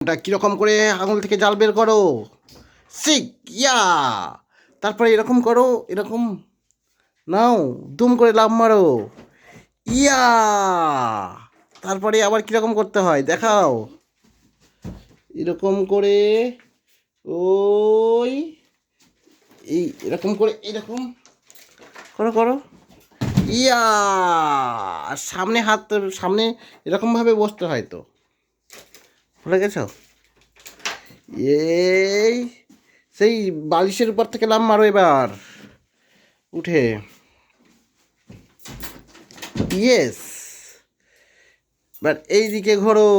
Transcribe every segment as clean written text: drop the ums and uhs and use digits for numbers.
এটা কীরকম করে আঙুল থেকে জাল বের করো। সিক ইয়া। তারপরে এরকম করো, এরকম নাও, দুম করে লাফ মারো। ইয়া। তারপরে আবার কীরকম করতে হয় দেখাও। এরকম করে ওই এই এরকম করে এরকম করো করো। ইয়া। আর সামনে হাত, সামনে এরকমভাবে বসতে হয় তো, ভুলে গেছো? এই সেই বালিশের উপর থেকে লাফ মারো এবার উঠে। ইয়েস। এবার এই দিকে ঘোরো।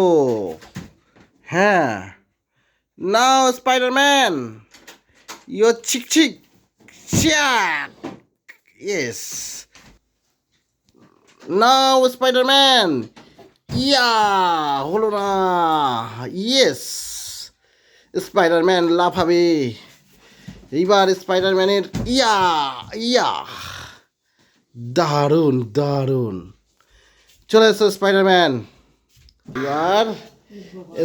হ্যাঁ। নাও স্পাইডারম্যান, ইয়ো চিক চিক শ্যাক। ইয়েস। নাও স্পাইডারম্যান, ইয়া। হলো না। ইয়েস। স্পাইডারম্যান লাফাবে এইবার। স্পাইডারম্যানের ইয়া ইয়া। দারুণ দারুণ। চলে এসো স্পাইডারম্যান। এবার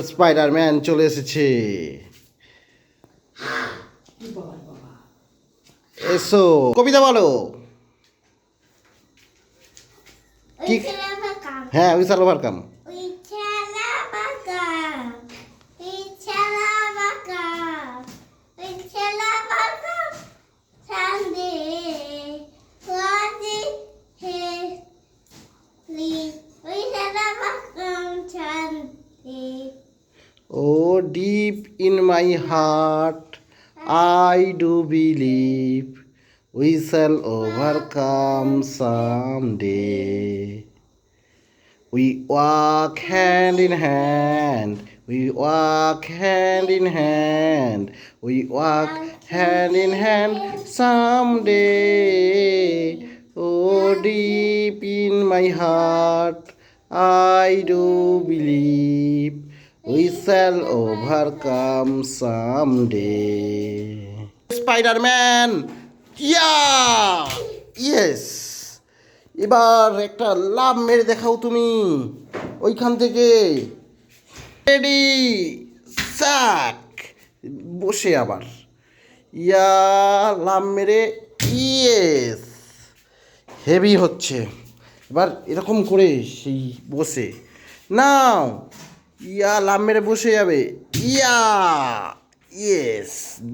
স্পাইডারম্যান চলে এসেছে। এসো কবিতা বলো। কি? হ্যাঁ, উইশাল overcome. Oh, deep in my heart, I do believe we shall overcome someday. We walk hand in hand, we walk hand in hand, we walk hand in hand someday. Oh, deep in my heart, I do believe we shall overcome someday. Spider-Man! Yeah! Yes! এবার একটা লাফ মেরে দেখাও তুমি ওইখান থেকে। Ready স্যাক। বসে আবার ইয়া লাফ মেরে। ইয়েস। হেভি হচ্ছে। এবার এরকম করে সেই বসে নাও, ইয়া লাফ মেরে বসে যাবে। ইয়া। ইয়েস।